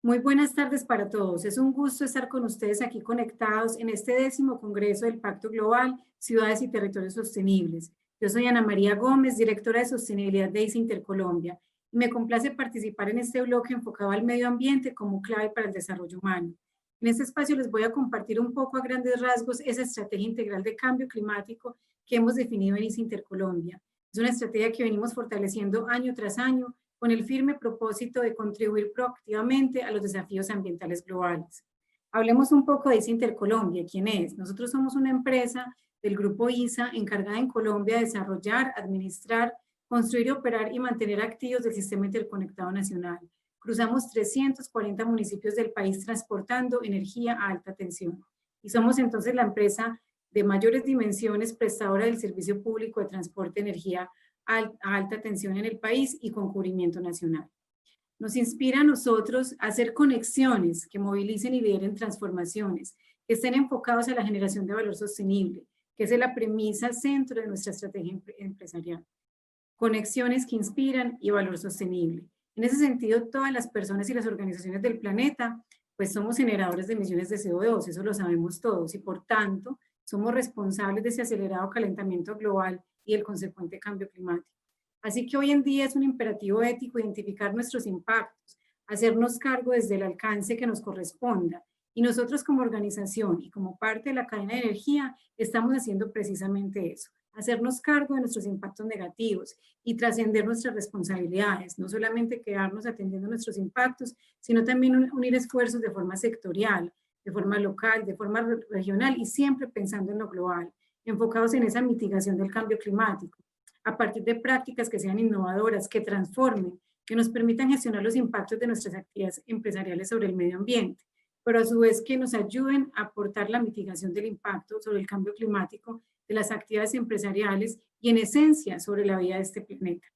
Muy buenas tardes para todos. Es un gusto estar con ustedes aquí conectados en este 10º Congreso del Pacto Global, Ciudades y Territorios Sostenibles. Yo soy Ana María Gómez, directora de Sostenibilidad de ICE Intercolombia, y me complace participar en este bloque enfocado al medio ambiente como clave para el desarrollo humano. En este espacio les voy a compartir un poco a grandes rasgos esa estrategia integral de cambio climático que hemos definido en ICE Intercolombia. Es una estrategia que venimos fortaleciendo año tras año con el firme propósito de contribuir proactivamente a los desafíos ambientales globales. Hablemos un poco de ISA Intercolombia. ¿Quién es? Nosotros somos una empresa del grupo ISA encargada en Colombia de desarrollar, administrar, construir, operar y mantener activos del Sistema Interconectado Nacional. Cruzamos 340 municipios del país transportando energía a alta tensión. Y somos entonces la empresa de mayores dimensiones prestadora del servicio público de transporte de energía a alta tensión en el país y con cubrimiento nacional. Nos inspira a nosotros a hacer conexiones que movilicen y lideren transformaciones, que estén enfocados a la generación de valor sostenible, que es la premisa centro de nuestra estrategia empresarial. Conexiones que inspiran y valor sostenible. En ese sentido, todas las personas y las organizaciones del planeta, pues somos generadores de emisiones de CO2, eso lo sabemos todos, y por tanto, somos responsables de ese acelerado calentamiento global y el consecuente cambio climático. Así que hoy en día es un imperativo ético identificar nuestros impactos, hacernos cargo desde el alcance que nos corresponda. Y nosotros como organización y como parte de la cadena de energía estamos haciendo precisamente eso, hacernos cargo de nuestros impactos negativos y trascender nuestras responsabilidades, no solamente quedarnos atendiendo nuestros impactos, sino también unir esfuerzos de forma sectorial, de forma local, de forma regional y siempre pensando en lo global, enfocados en esa mitigación del cambio climático, a partir de prácticas que sean innovadoras, que transformen, que nos permitan gestionar los impactos de nuestras actividades empresariales sobre el medio ambiente, pero a su vez que nos ayuden a aportar la mitigación del impacto sobre el cambio climático de las actividades empresariales y en esencia sobre la vida de este planeta.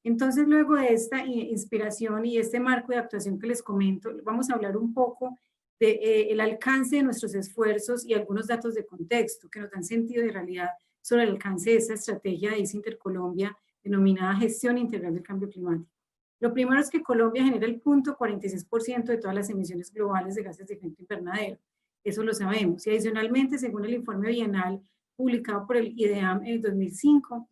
Entonces, luego de esta inspiración y este marco de actuación que les comento, vamos a hablar un poco del alcance de nuestros esfuerzos y algunos datos de contexto que nos dan sentido de realidad sobre el alcance de esta estrategia de ISA Intercolombia denominada Gestión Integral del Cambio Climático. Lo primero es que Colombia genera el 0.46% de todas las emisiones globales de gases de efecto invernadero. Eso lo sabemos. Y adicionalmente, según el informe bienal publicado por el IDEAM en el 2005,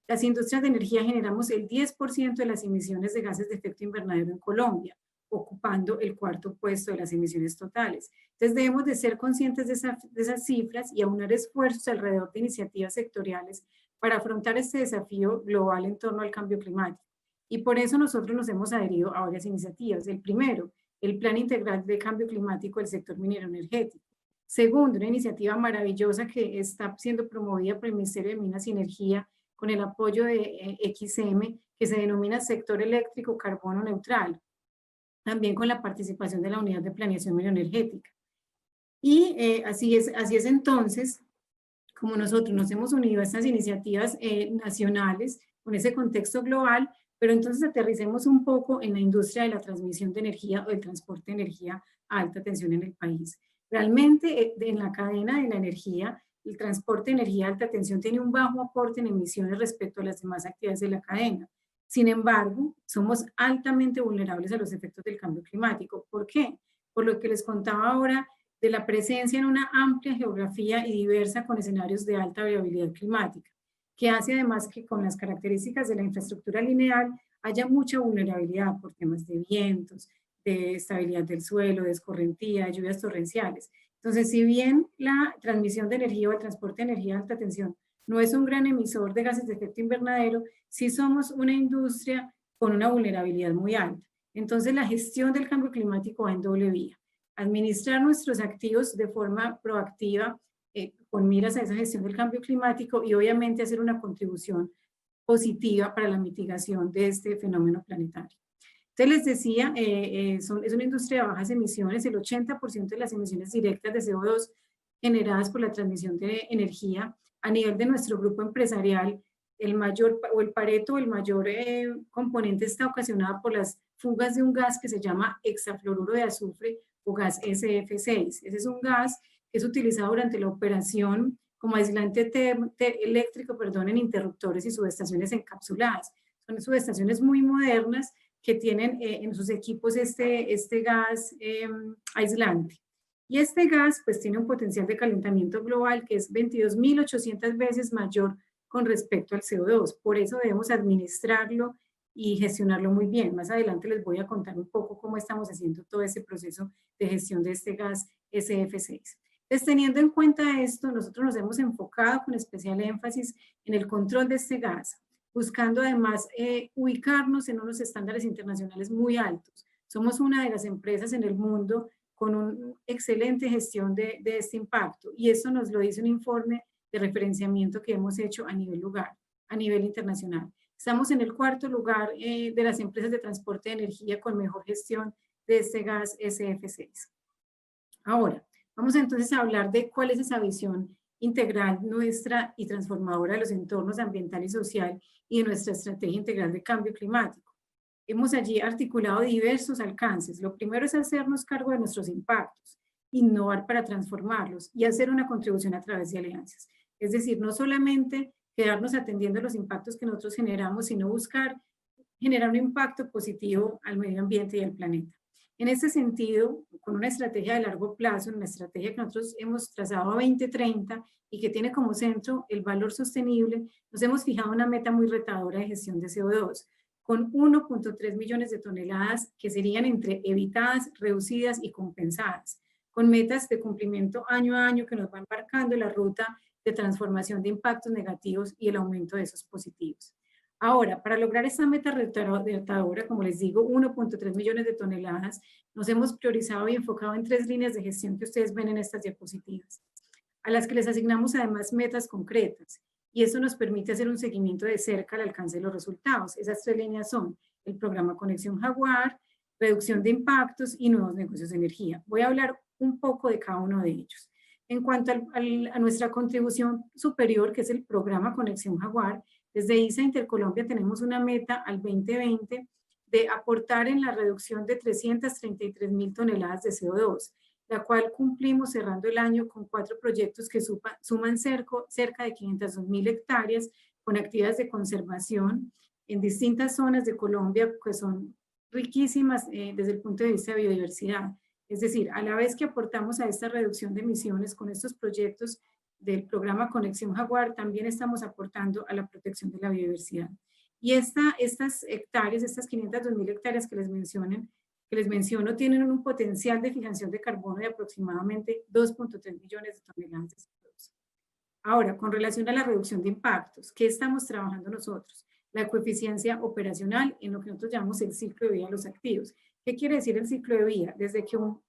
las industrias de energía generamos el 10% de las emisiones de gases de efecto invernadero en Colombia, ocupando el 4.º puesto de las emisiones totales. Entonces debemos de ser conscientes de esas cifras y aunar esfuerzos alrededor de iniciativas sectoriales para afrontar este desafío global en torno al cambio climático. Y por eso nosotros nos hemos adherido a varias iniciativas. El primero, el Plan Integral de Cambio Climático del sector minero energético. Segundo, una iniciativa maravillosa que está siendo promovida por el Ministerio de Minas y Energía con el apoyo de XM, que se denomina Sector Eléctrico Carbono Neutral, también con la participación de la Unidad de Planeación Mineroenergética. Y así es entonces como nosotros nos hemos unido a estas iniciativas nacionales con ese contexto global, pero entonces aterricemos un poco en la industria de la transmisión de energía o del transporte de energía a alta tensión en el país. Realmente en la cadena de la energía, el transporte de energía a alta tensión tiene un bajo aporte en emisiones respecto a las demás actividades de la cadena. Sin embargo, somos altamente vulnerables a los efectos del cambio climático. ¿Por qué? Por lo que les contaba ahora de la presencia en una amplia geografía y diversa con escenarios de alta variabilidad climática, que hace además que con las características de la infraestructura lineal haya mucha vulnerabilidad por temas de vientos, de estabilidad del suelo, de escorrentía, de lluvias torrenciales. Entonces, si bien la transmisión de energía o el transporte de energía de alta tensión no es un gran emisor de gases de efecto invernadero, sí somos una industria con una vulnerabilidad muy alta. Entonces, la gestión del cambio climático va en doble vía. Administrar nuestros activos de forma proactiva con miras a esa gestión del cambio climático y obviamente hacer una contribución positiva para la mitigación de este fenómeno planetario. Entonces les decía, es una industria de bajas emisiones, el 80% de las emisiones directas de CO2 generadas por la transmisión de energía a nivel de nuestro grupo empresarial, el mayor o el pareto, el mayor componente está ocasionado por las fugas de un gas que se llama hexafluoruro de azufre o gas SF6. Ese es un gas que es utilizado durante la operación como aislante eléctrico en interruptores y subestaciones encapsuladas. Son subestaciones muy modernas, que tienen en sus equipos este gas aislante. Y este gas pues tiene un potencial de calentamiento global que es 22.800 veces mayor con respecto al CO2. Por eso debemos administrarlo y gestionarlo muy bien. Más adelante les voy a contar un poco cómo estamos haciendo todo ese proceso de gestión de este gas SF6. Entonces, teniendo en cuenta esto, nosotros nos hemos enfocado con especial énfasis en el control de este gas, buscando además ubicarnos en unos estándares internacionales muy altos. Somos una de las empresas en el mundo con una excelente gestión de este impacto, y esto nos lo dice un informe de referenciamiento que hemos hecho a nivel internacional. Estamos en el 4º lugar de las empresas de transporte de energía con mejor gestión de este gas SF6. Ahora, vamos entonces a hablar de cuál es esa visión integral nuestra y transformadora de los entornos ambiental y social y de nuestra estrategia integral de cambio climático. Hemos allí articulado diversos alcances. Lo primero es hacernos cargo de nuestros impactos, innovar para transformarlos y hacer una contribución a través de alianzas. Es decir, no solamente quedarnos atendiendo los impactos que nosotros generamos, sino buscar generar un impacto positivo al medio ambiente y al planeta. En este sentido, con una estrategia de largo plazo, una estrategia que nosotros hemos trazado a 2030 y que tiene como centro el valor sostenible, nos hemos fijado una meta muy retadora de gestión de CO2, con 1.3 millones de toneladas que serían entre evitadas, reducidas y compensadas, con metas de cumplimiento año a año que nos van marcando la ruta de transformación de impactos negativos y el aumento de esos positivos. Ahora, para lograr esta meta retadora, como les digo, 1.3 millones de toneladas, nos hemos priorizado y enfocado en 3 líneas de gestión que ustedes ven en estas diapositivas, a las que les asignamos además metas concretas. Y eso nos permite hacer un seguimiento de cerca al alcance de los resultados. Esas 3 líneas son el programa Conexión Jaguar, reducción de impactos y nuevos negocios de energía. Voy a hablar un poco de cada uno de ellos. En cuanto a nuestra contribución superior, que es el programa Conexión Jaguar, desde ISA Intercolombia tenemos una meta al 2020 de aportar en la reducción de 333.000 toneladas de CO2, la cual cumplimos cerrando el año con 4 proyectos que suman cerca de 502.000 hectáreas con actividades de conservación en distintas zonas de Colombia que son riquísimas desde el punto de vista de biodiversidad. Es decir, a la vez que aportamos a esta reducción de emisiones con estos proyectos del programa Conexión Jaguar, también estamos aportando a la protección de la biodiversidad. Y estas hectáreas, estas 502.000 hectáreas que les menciono, tienen un potencial de fijación de carbono de aproximadamente 2.3 millones de toneladas de CO2. Ahora, con relación a la reducción de impactos, ¿qué estamos trabajando nosotros? La coeficiencia operacional en lo que nosotros llamamos el ciclo de vida de los activos. ¿Qué quiere decir el ciclo de vida? Desde que un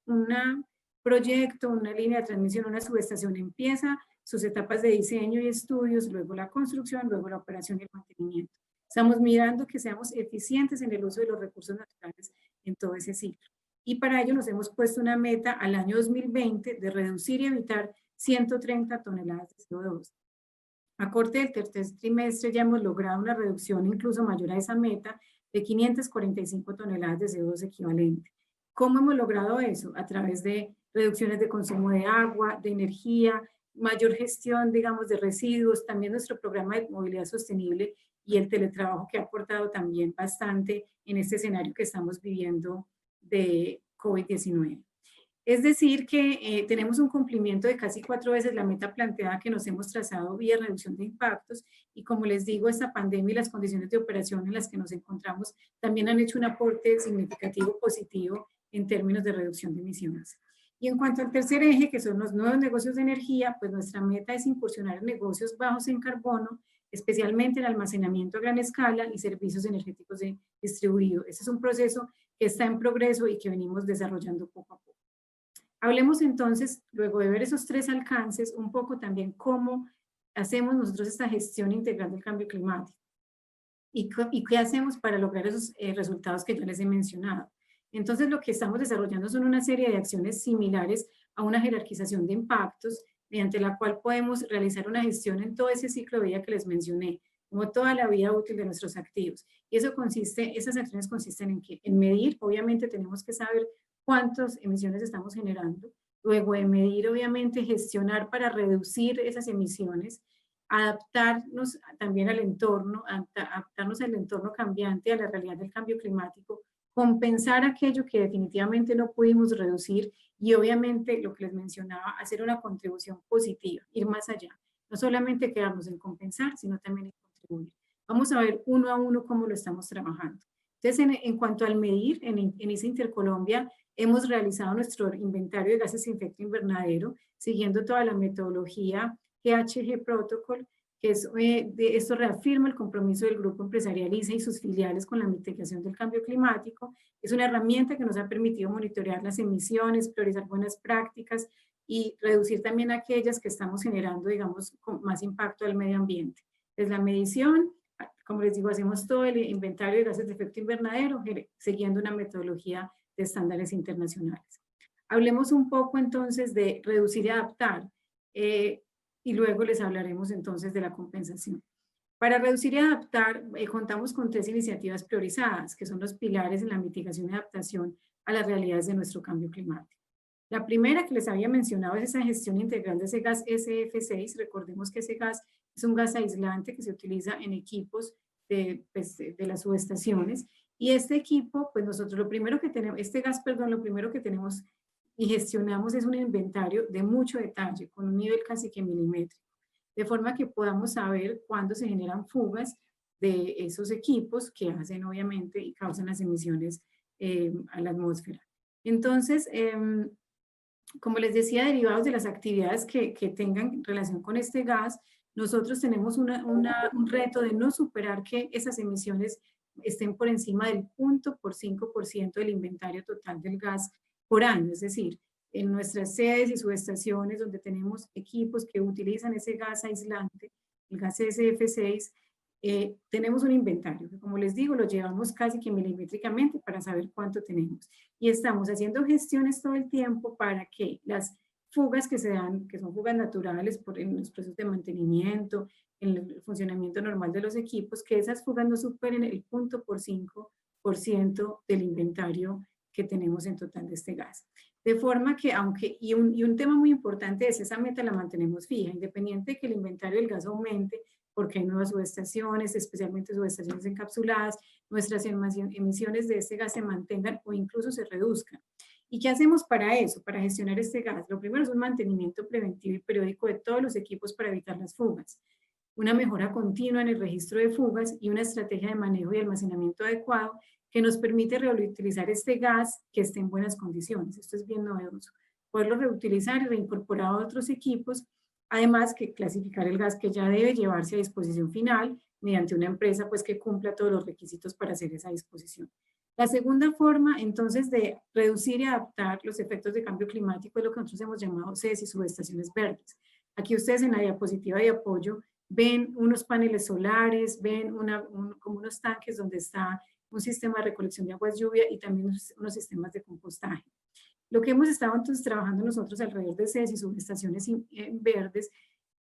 proyecto, una línea de transmisión, una subestación empieza sus etapas de diseño y estudios, luego la construcción, luego la operación y el mantenimiento. Estamos mirando que seamos eficientes en el uso de los recursos naturales en todo ese ciclo. Y para ello nos hemos puesto una meta al año 2020 de reducir y evitar 130 toneladas de CO2. A corte del tercer trimestre ya hemos logrado una reducción incluso mayor a esa meta de 545 toneladas de CO2 equivalente. ¿Cómo hemos logrado eso? A través de reducciones de consumo de agua, de energía, mayor gestión, digamos, de residuos, también nuestro programa de movilidad sostenible y el teletrabajo que ha aportado también bastante en este escenario que estamos viviendo de COVID-19. Es decir que tenemos un cumplimiento de casi 4 veces la meta planteada que nos hemos trazado vía reducción de impactos y como les digo, esta pandemia y las condiciones de operación en las que nos encontramos también han hecho un aporte significativo positivo en términos de reducción de emisiones. Y en cuanto al tercer eje, que son los nuevos negocios de energía, pues nuestra meta es incursionar en negocios bajos en carbono, especialmente en almacenamiento a gran escala y servicios energéticos distribuidos. Este es un proceso que está en progreso y que venimos desarrollando poco a poco. Hablemos entonces, luego de ver esos 3 alcances, un poco también cómo hacemos nosotros esta gestión integral del cambio climático y qué hacemos para lograr esos resultados que yo les he mencionado. Entonces, lo que estamos desarrollando son una serie de acciones similares a una jerarquización de impactos, mediante la cual podemos realizar una gestión en todo ese ciclo de vida que les mencioné, como toda la vida útil de nuestros activos. Y eso consiste, esas acciones consisten en que, en medir, obviamente tenemos que saber cuántas emisiones estamos generando, luego de medir, obviamente, gestionar para reducir esas emisiones, adaptarnos también al entorno, adaptarnos al entorno cambiante, a la realidad del cambio climático, compensar aquello que definitivamente no pudimos reducir y obviamente lo que les mencionaba, hacer una contribución positiva, ir más allá. No solamente quedarnos en compensar, sino también en contribuir. Vamos a ver uno a uno cómo lo estamos trabajando. Entonces, en cuanto al medir, en ISA Intercolombia, hemos realizado nuestro inventario de gases de efecto invernadero, siguiendo toda la metodología GHG Protocol, que esto reafirma el compromiso del Grupo Empresarial ISA y sus filiales con la mitigación del cambio climático. Es una herramienta que nos ha permitido monitorear las emisiones, priorizar buenas prácticas y reducir también aquellas que estamos generando, digamos, con más impacto al medio ambiente. Es la medición, como les digo, hacemos todo el inventario de gases de efecto invernadero, siguiendo una metodología de estándares internacionales. Hablemos un poco entonces de reducir y adaptar. Y luego les hablaremos entonces de la compensación. Para reducir y adaptar, contamos con 3 iniciativas priorizadas, que son los pilares en la mitigación y adaptación a las realidades de nuestro cambio climático. La primera que les había mencionado es esa gestión integral de ese gas SF6. Recordemos que ese gas es un gas aislante que se utiliza en equipos de las subestaciones. Y este equipo, pues nosotros lo primero que tenemos, lo primero que tenemos y gestionamos es un inventario de mucho detalle, con un nivel casi que milimétrico, de forma que podamos saber cuándo se generan fugas de esos equipos que hacen obviamente y causan las emisiones a la atmósfera. Entonces, como les decía, derivados de las actividades que tengan relación con este gas, nosotros tenemos un reto de no superar que esas emisiones estén por encima del 0.5% del inventario total del gas por año, es decir, en nuestras sedes y subestaciones donde tenemos equipos que utilizan ese gas aislante, el gas SF6, tenemos un inventario que, como les digo, lo llevamos casi que milimétricamente para saber cuánto tenemos. Y estamos haciendo gestiones todo el tiempo para que las fugas que se dan, que son fugas naturales en los procesos de mantenimiento, en el funcionamiento normal de los equipos, que esas fugas no superen el 0.5% del inventario que tenemos en total de este gas. De forma que, y un tema muy importante es esa meta la mantenemos fija, independiente de que el inventario del gas aumente, porque hay nuevas subestaciones, especialmente subestaciones encapsuladas, nuestras emisiones de este gas se mantengan o incluso se reduzcan. ¿Y qué hacemos para eso, para gestionar este gas? Lo primero es un mantenimiento preventivo y periódico de todos los equipos para evitar las fugas, una mejora continua en el registro de fugas y una estrategia de manejo y almacenamiento adecuado que nos permite reutilizar este gas que esté en buenas condiciones. Esto es bien novedoso. Poderlo reutilizar y reincorporar a otros equipos, además que clasificar el gas que ya debe llevarse a disposición final mediante una empresa pues que cumpla todos los requisitos para hacer esa disposición. La segunda forma, entonces, de reducir y adaptar los efectos de cambio climático es lo que nosotros hemos llamado sedes y subestaciones verdes. Aquí ustedes en la diapositiva de apoyo ven unos paneles solares, ven como unos tanques donde está un sistema de recolección de aguas lluvia y también unos sistemas de compostaje. Lo que hemos estado entonces trabajando nosotros alrededor de sedes y subestaciones verdes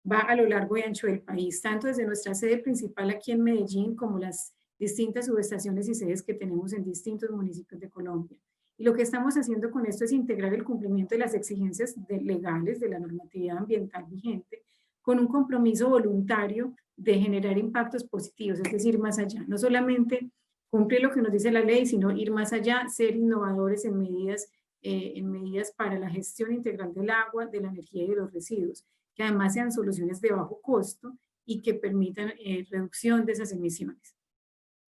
va a lo largo y ancho del país, tanto desde nuestra sede principal aquí en Medellín como las distintas subestaciones y sedes que tenemos en distintos municipios de Colombia. Y lo que estamos haciendo con esto es integrar el cumplimiento de las exigencias legales de la normatividad ambiental vigente con un compromiso voluntario de generar impactos positivos, es decir, más allá, no solamente cumplir lo que nos dice la ley, sino ir más allá, ser innovadores en medidas para la gestión integral del agua, de la energía y de los residuos, que además sean soluciones de bajo costo y que permitan reducción de esas emisiones.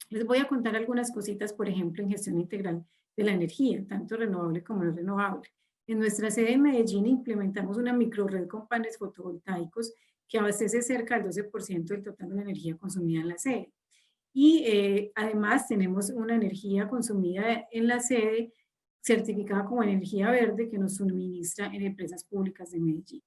Les voy a contar algunas cositas, por ejemplo, en gestión integral de la energía, tanto renovable como no renovable. En nuestra sede en Medellín implementamos una microred con paneles fotovoltaicos que abastece cerca del 12% del total de la energía consumida en la sede. Y además tenemos una energía consumida en la sede certificada como energía verde que nos suministra en empresas públicas de Medellín.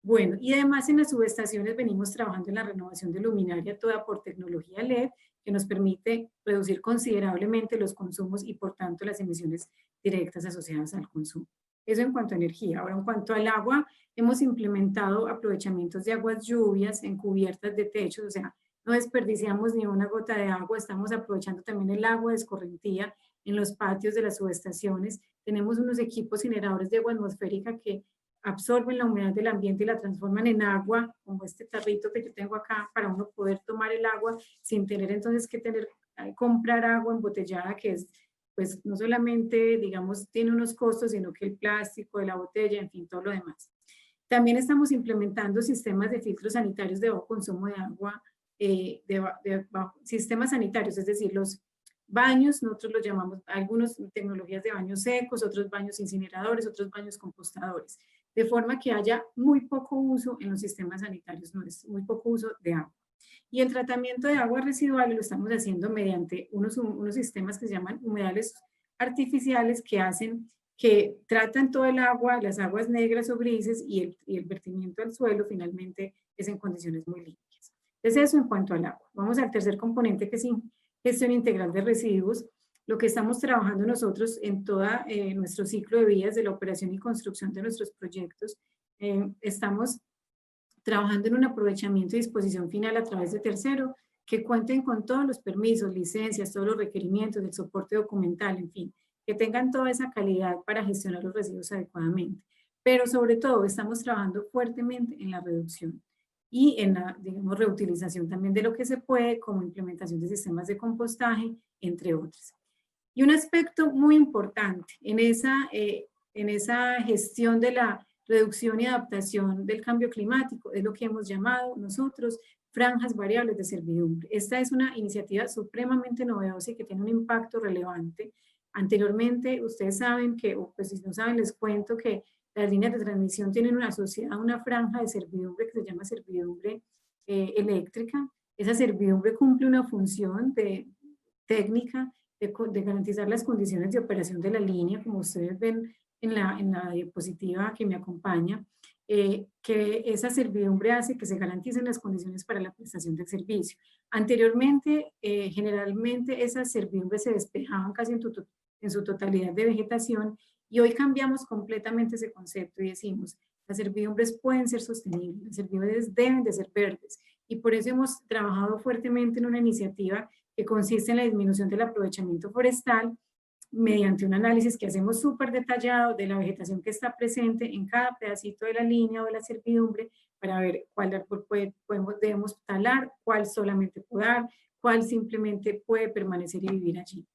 Bueno, y además en las subestaciones venimos trabajando en la renovación de luminaria toda por tecnología LED que nos permite reducir considerablemente los consumos y por tanto las emisiones directas asociadas al consumo. Eso en cuanto a energía. Ahora, en cuanto al agua, hemos implementado aprovechamientos de aguas lluvias en cubiertas de techos, o sea, no desperdiciamos ni una gota de agua, estamos aprovechando también el agua de escorrentía en los patios de las subestaciones. Tenemos unos equipos generadores de agua atmosférica que absorben la humedad del ambiente y la transforman en agua, como este tarrito que yo tengo acá, para uno poder tomar el agua sin tener entonces que comprar agua embotellada, que es, pues no solamente, digamos, tiene unos costos, sino que el plástico de la botella, en fin, todo lo demás. También estamos implementando sistemas de filtros sanitarios de bajo consumo de agua, sistemas sanitarios, es decir, los baños, nosotros los llamamos, algunas tecnologías de baños secos, otros baños incineradores, otros baños compostadores, de forma que haya muy poco uso en los sistemas sanitarios, no es muy poco uso de agua. Y el tratamiento de aguas residuales lo estamos haciendo mediante unos sistemas que se llaman humedales artificiales que tratan todo el agua, las aguas negras o grises y el vertimiento al suelo finalmente es en condiciones muy limpias. Entonces eso en cuanto al agua. Vamos al tercer componente que es gestión integral de residuos. Lo que estamos trabajando nosotros en todo nuestro ciclo de vida, desde la operación y construcción de nuestros proyectos, estamos trabajando en un aprovechamiento y disposición final a través de tercero, que cuenten con todos los permisos, licencias, todos los requerimientos, el soporte documental, en fin, que tengan toda esa calidad para gestionar los residuos adecuadamente. Pero sobre todo estamos trabajando fuertemente en la reducción y en la, digamos, reutilización también de lo que se puede, como implementación de sistemas de compostaje, entre otros. Y un aspecto muy importante en esa gestión de la reducción y adaptación del cambio climático es lo que hemos llamado nosotros franjas variables de servidumbre. Esta es una iniciativa supremamente novedosa y que tiene un impacto relevante. Anteriormente, ustedes saben que, o pues si no saben, les cuento que las líneas de transmisión tienen asociada una franja de servidumbre que se llama servidumbre eléctrica. Esa servidumbre cumple una función técnica de garantizar las condiciones de operación de la línea, como ustedes ven en la diapositiva que me acompaña, que esa servidumbre hace que se garanticen las condiciones para la prestación del servicio. Anteriormente, generalmente esas servidumbres se despejaban casi en su totalidad de vegetación y hoy cambiamos completamente ese concepto y decimos, las servidumbres pueden ser sostenibles, las servidumbres deben de ser verdes y por eso hemos trabajado fuertemente en una iniciativa que consiste en la disminución del aprovechamiento forestal mediante un análisis que hacemos súper detallado de la vegetación que está presente en cada pedacito de la línea o de la servidumbre para ver cuál árbol debemos talar, cuál solamente podar, cuál simplemente puede permanecer y vivir allí.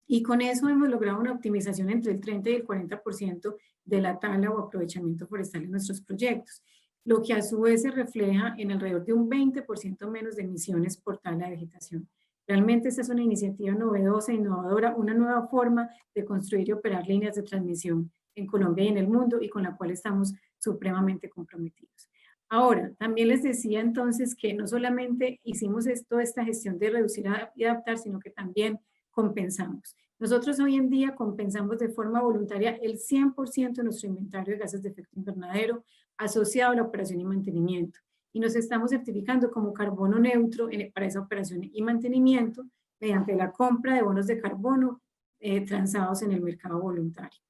Y con eso hemos logrado una optimización entre el 30 y el 40% de la tala o aprovechamiento forestal en nuestros proyectos, lo que a su vez se refleja en alrededor de un 20% menos de emisiones por tala de vegetación. Realmente esta es una iniciativa novedosa, innovadora, una nueva forma de construir y operar líneas de transmisión en Colombia y en el mundo y con la cual estamos supremamente comprometidos. Ahora, también les decía entonces que no solamente hicimos esta gestión de reducir y adaptar, sino que también compensamos. Nosotros hoy en día compensamos de forma voluntaria el 100% de nuestro inventario de gases de efecto invernadero asociado a la operación y mantenimiento. Y nos estamos certificando como carbono neutro para esa operación y mantenimiento mediante la compra de bonos de carbono transados en el mercado voluntario.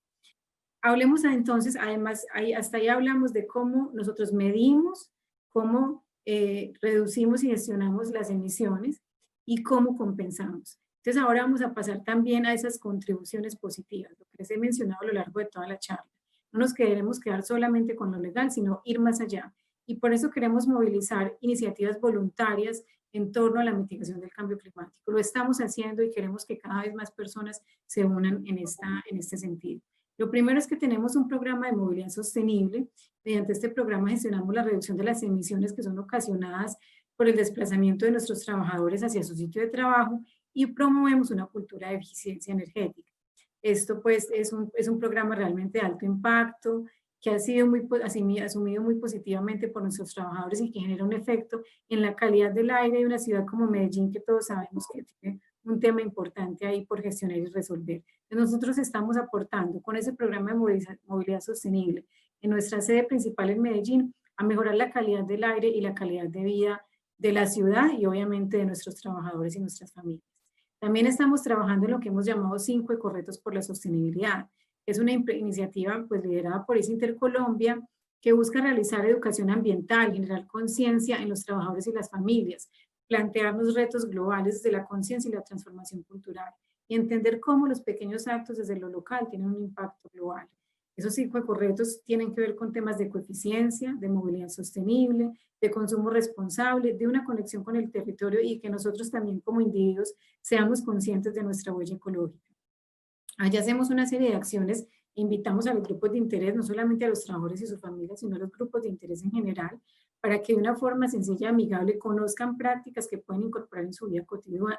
Hablemos entonces, además, hasta ahí hablamos de cómo nosotros medimos, cómo reducimos y gestionamos las emisiones y cómo compensamos. Entonces ahora vamos a pasar también a esas contribuciones positivas, lo que les he mencionado a lo largo de toda la charla. No nos queremos quedar solamente con lo legal, sino ir más allá. Y por eso queremos movilizar iniciativas voluntarias en torno a la mitigación del cambio climático. Lo estamos haciendo y queremos que cada vez más personas se unan en este sentido. Lo primero es que tenemos un programa de movilidad sostenible. Mediante este programa gestionamos la reducción de las emisiones que son ocasionadas por el desplazamiento de nuestros trabajadores hacia su sitio de trabajo y promovemos una cultura de eficiencia energética. Esto pues es un programa realmente de alto impacto que ha sido asumido muy positivamente por nuestros trabajadores y que genera un efecto en la calidad del aire de una ciudad como Medellín, que todos sabemos que tiene un tema importante ahí por gestionar y resolver. Nosotros estamos aportando con ese programa de movilidad sostenible en nuestra sede principal en Medellín a mejorar la calidad del aire y la calidad de vida de la ciudad y obviamente de nuestros trabajadores y nuestras familias. También estamos trabajando en lo que hemos llamado 5 ecorretos por la sostenibilidad. Es una iniciativa pues, liderada por ICE Intercolombia que busca realizar educación ambiental, generar conciencia en los trabajadores y las familias, plantearnos retos globales desde la conciencia y la transformación cultural y entender cómo los pequeños actos desde lo local tienen un impacto global. Esos 5 ecorretos tienen que ver con temas de coeficiencia, de movilidad sostenible, de consumo responsable, de una conexión con el territorio y que nosotros también como individuos seamos conscientes de nuestra huella ecológica. Allá hacemos una serie de acciones, invitamos a los grupos de interés, no solamente a los trabajadores y sus familias, sino a los grupos de interés en general, para que de una forma sencilla y amigable conozcan prácticas que pueden incorporar en su vida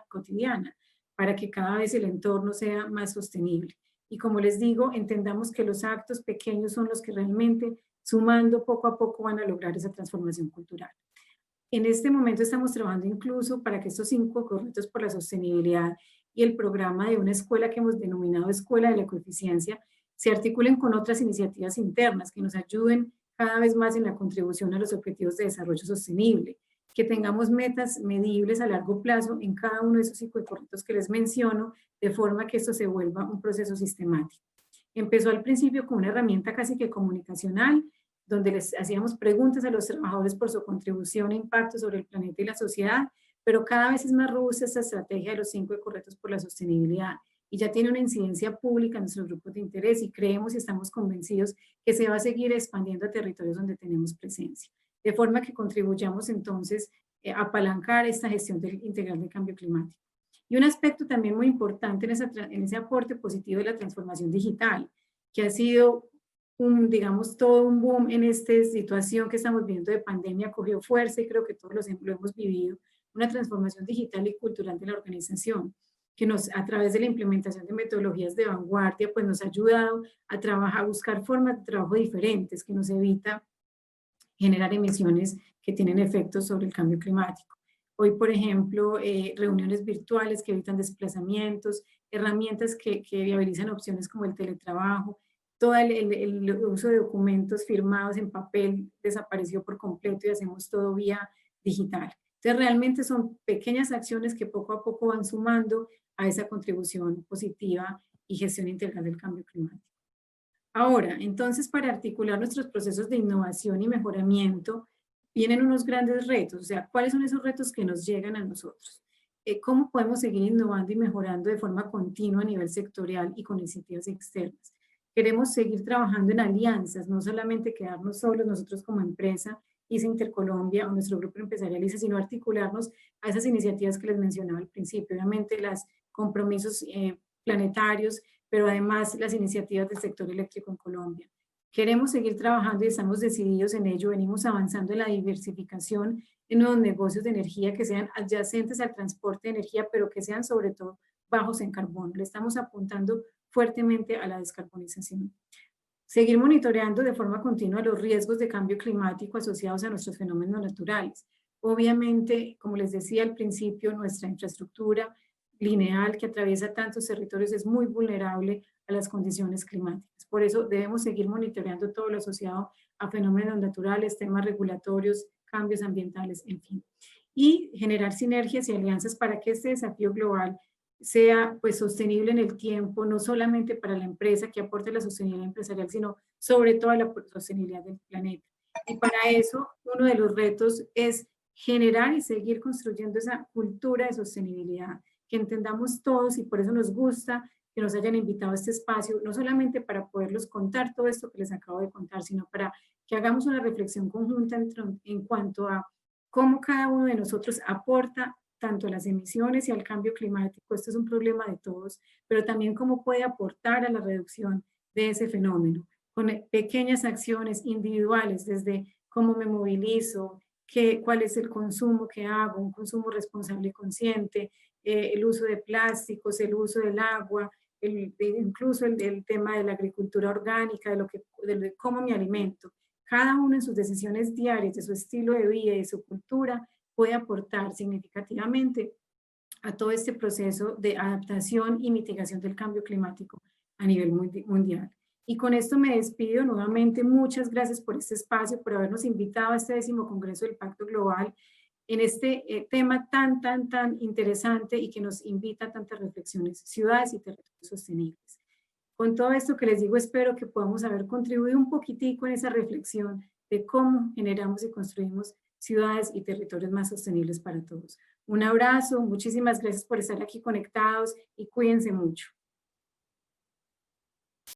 cotidiana, para que cada vez el entorno sea más sostenible. Y como les digo, entendamos que los actos pequeños son los que realmente, sumando poco a poco, van a lograr esa transformación cultural. En este momento estamos trabajando incluso para que estos 5 correctos por la sostenibilidad y el programa de una escuela que hemos denominado Escuela de la Ecoeficiencia se articulen con otras iniciativas internas que nos ayuden cada vez más en la contribución a los objetivos de desarrollo sostenible, que tengamos metas medibles a largo plazo en cada uno de esos 5 correctos que les menciono, de forma que esto se vuelva un proceso sistemático. Empezó al principio con una herramienta casi que comunicacional, donde les hacíamos preguntas a los trabajadores por su contribución e impacto sobre el planeta y la sociedad, pero cada vez es más robusta esta estrategia de los 5 correctos por la sostenibilidad y ya tiene una incidencia pública en nuestros grupos de interés y creemos y estamos convencidos que se va a seguir expandiendo a territorios donde tenemos presencia, de forma que contribuyamos entonces a apalancar esta gestión integral del cambio climático. Y un aspecto también muy importante en ese aporte positivo de la transformación digital, que ha sido digamos, todo un boom en esta situación que estamos viendo de pandemia, cogió fuerza y creo que todos lo hemos vivido, una transformación digital y cultural de la organización, que a través de la implementación de metodologías de vanguardia, pues nos ha ayudado a trabajar, a buscar formas de trabajo diferentes, que nos evita generar emisiones que tienen efectos sobre el cambio climático. Hoy, por ejemplo, reuniones virtuales que evitan desplazamientos, herramientas que viabilizan opciones como el teletrabajo, todo el uso de documentos firmados en papel desapareció por completo y hacemos todo vía digital. Entonces, realmente son pequeñas acciones que poco a poco van sumando a esa contribución positiva y gestión integral del cambio climático. Ahora, entonces, para articular nuestros procesos de innovación y mejoramiento, vienen unos grandes retos. O sea, ¿cuáles son esos retos que nos llegan a nosotros? ¿Cómo podemos seguir innovando y mejorando de forma continua a nivel sectorial y con iniciativas externas? Queremos seguir trabajando en alianzas, no solamente quedarnos solos nosotros como empresa, ISA Intercolombia o nuestro grupo empresarial ISA, sino articularnos a esas iniciativas que les mencionaba al principio. Obviamente, los compromisos planetarios, pero además las iniciativas del sector eléctrico en Colombia. Queremos seguir trabajando y estamos decididos en ello, venimos avanzando en la diversificación en nuevos negocios de energía que sean adyacentes al transporte de energía, pero que sean sobre todo bajos en carbono. Le estamos apuntando fuertemente a la descarbonización. Seguir monitoreando de forma continua los riesgos de cambio climático asociados a nuestros fenómenos naturales. Obviamente, como les decía al principio, nuestra infraestructura lineal que atraviesa tantos territorios es muy vulnerable a las condiciones climáticas. Por eso debemos seguir monitoreando todo lo asociado a fenómenos naturales, temas regulatorios, cambios ambientales, en fin. Y generar sinergias y alianzas para que este desafío global sea pues sostenible en el tiempo, no solamente para la empresa que aporte la sostenibilidad empresarial, sino sobre todo la sostenibilidad del planeta. Y para eso, uno de los retos es generar y seguir construyendo esa cultura de sostenibilidad, que entendamos todos y por eso nos gusta que nos hayan invitado a este espacio, no solamente para poderlos contar todo esto que les acabo de contar, sino para que hagamos una reflexión conjunta en cuanto a cómo cada uno de nosotros aporta tanto a las emisiones y al cambio climático. Esto es un problema de todos, pero también cómo puede aportar a la reducción de ese fenómeno, con pequeñas acciones individuales, desde cómo me movilizo, cuál es el consumo que hago, un consumo responsable y consciente, el uso de plásticos, el uso del agua, incluso el tema de la agricultura orgánica, de cómo me alimento. Cada uno en sus decisiones diarias, de su estilo de vida y de su cultura, puede aportar significativamente a todo este proceso de adaptación y mitigación del cambio climático a nivel mundial. Y con esto me despido nuevamente. Muchas gracias por este espacio, por habernos invitado a este 10º Congreso del Pacto Global en este tema tan interesante y que nos invita a tantas reflexiones, ciudades y territorios sostenibles. Con todo esto que les digo, espero que podamos haber contribuido un poquitico en esa reflexión de cómo generamos y construimos ciudades y territorios más sostenibles para todos. Un abrazo, muchísimas gracias por estar aquí conectados y cuídense mucho.